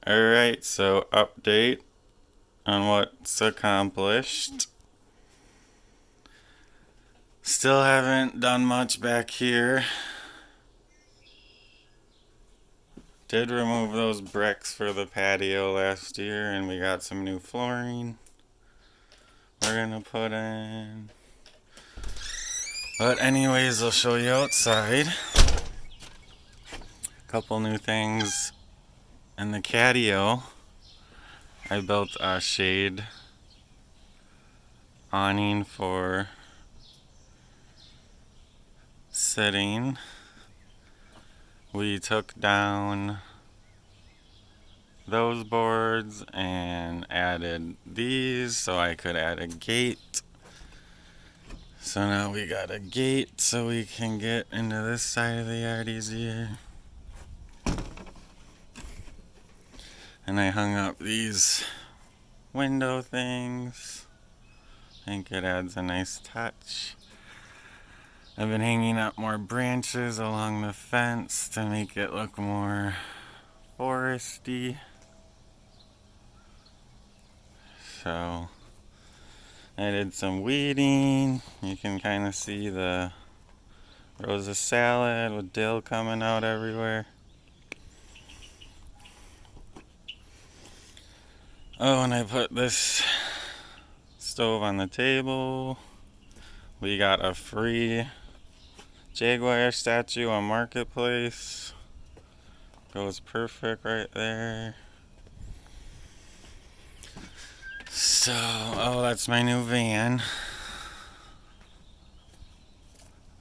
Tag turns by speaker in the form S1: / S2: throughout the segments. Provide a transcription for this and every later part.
S1: Alright, so update on what's accomplished. Still haven't done much back here. Did remove those bricks for the patio last year, and we got some new flooring we're gonna put in. But anyways, I'll show you outside. Couple new things in the catio. I built a shade awning for sitting. We took down those boards and added these so I could add a gate. So now we got a gate so we can get into this side of the yard easier. And I hung up these window things. I think it adds a nice touch. I've been hanging up more branches along the fence to make it look more foresty. So I did some weeding. You can kind of see the rows of salad with dill coming out everywhere. Oh, and I put this stove on the table. We got a free Jaguar statue on Marketplace. Goes perfect right there. So, oh, that's my new van.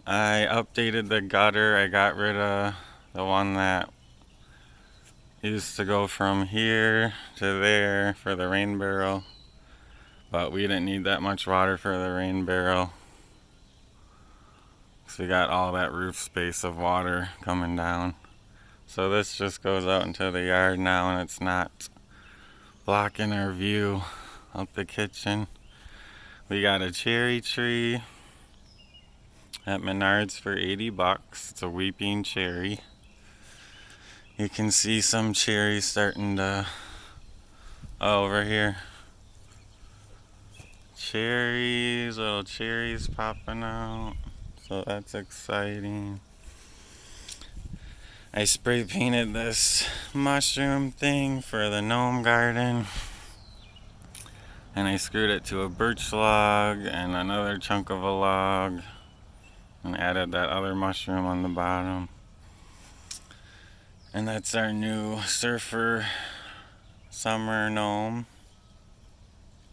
S1: I updated the gutter. I got rid of the one that used to go from here to there for the rain barrel. But we didn't need that much water for the rain barrel. So we got all that roof space of water coming down. So this just goes out into the yard now, and it's not blocking our view out the kitchen. We got a cherry tree at Menards for $80. It's a weeping cherry. You can see some cherries starting to, over here. Cherries, little cherries popping out. So that's exciting. I spray painted this mushroom thing for the gnome garden. And I screwed it to a birch log and another chunk of a log. And added that other mushroom on the bottom. And that's our new surfer summer gnome,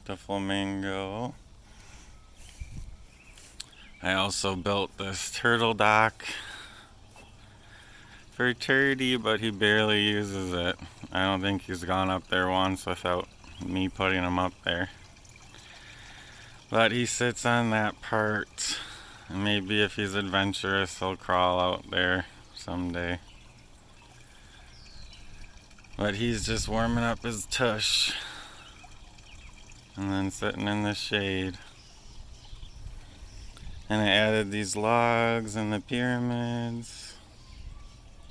S1: the flamingo. I also built this turtle dock for Turdy, but he barely uses it. I don't think he's gone up there once without me putting him up there. But he sits on that part. And maybe if he's adventurous, he'll crawl out there someday. But he's just warming up his tush and then sitting in the shade. And I added these logs and the pyramids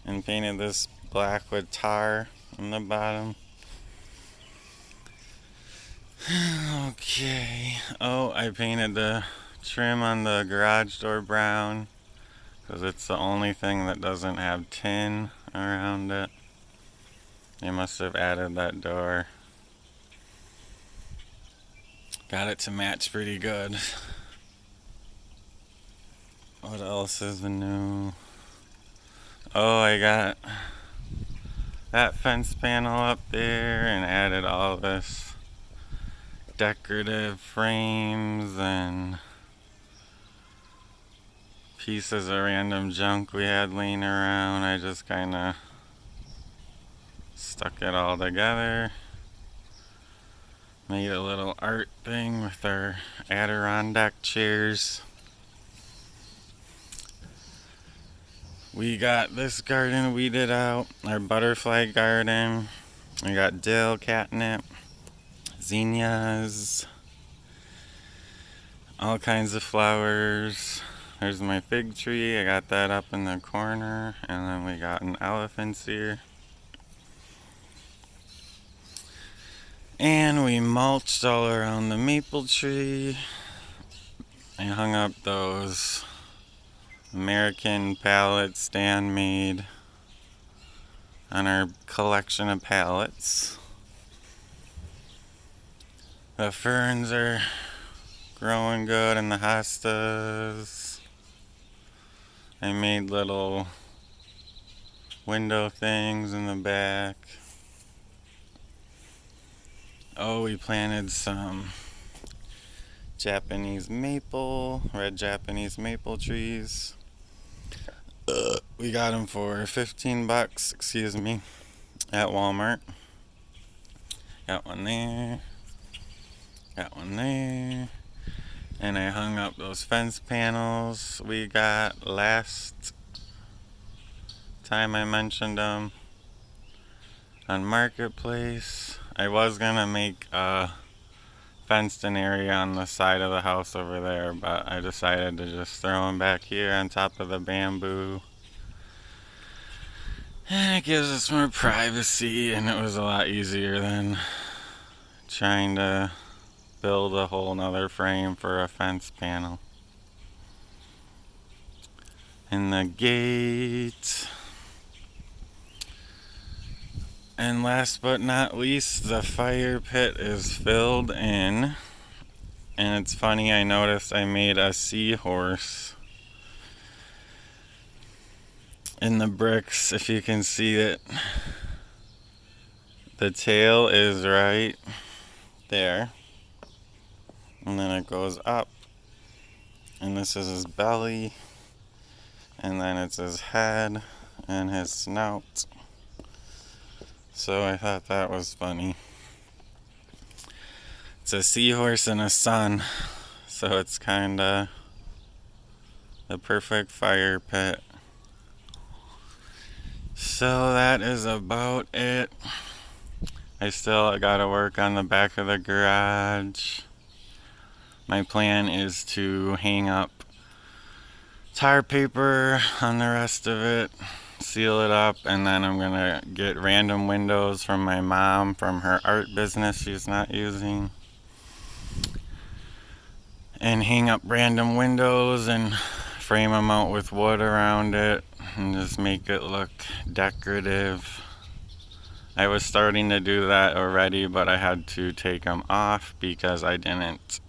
S1: and painted this black with tar on the bottom. Okay. Oh, I painted the trim on the garage door brown because it's the only thing that doesn't have tin around it. They must have added that door. Got it to match pretty good. What else is new? Oh, I got that fence panel up there and added all this decorative frames and pieces of random junk we had laying around. I just kind of stuck it all together. Made a little art thing with our Adirondack chairs. We got this garden weeded out, our butterfly garden. We got dill, catnip, zinnias, all kinds of flowers. There's my fig tree, I got that up in the corner. And then we got an elephant's ear. And we mulched all around the maple tree. I hung up those American pallets Dan made on our collection of pallets. The ferns are growing good in the hostas. I made little window things in the back. Oh, we planted some Japanese maple, red Japanese maple trees. We got them for $15, excuse me, at Walmart. Got one there. Got one there. And I hung up those fence panels we got last time I mentioned them on Marketplace. I was gonna make a fenced-in area on the side of the house over there, but I decided to just throw them back here on top of the bamboo. And it gives us more privacy, and it was a lot easier than trying to build a whole nother frame for a fence panel. And the gate. And last but not least, the fire pit is filled in. And it's funny, I noticed I made a seahorse in the bricks, if you can see it. The tail is right there. And then it goes up. And this is his belly. And then it's his head and his snout. So I thought that was funny. It's a seahorse and a sun, so it's kinda the perfect fire pit. So that is about it. I still gotta work on the back of the garage. My plan is to hang up tar paper on the rest of it, seal it up, and then I'm gonna get random windows from my mom from her art business she's not using, and hang up random windows and frame them out with wood around it and just make it look decorative. I was starting to do that already, but I had to take them off because I didn't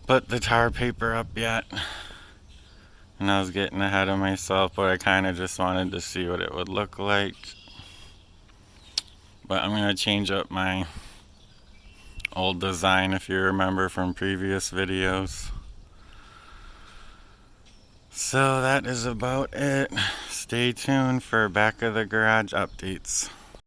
S1: put the tar paper up yet. And I was getting ahead of myself, but I kind of just wanted to see what it would look like. But I'm going to change up my old design, if you remember from previous videos. So that is about it. Stay tuned for back of the garage updates.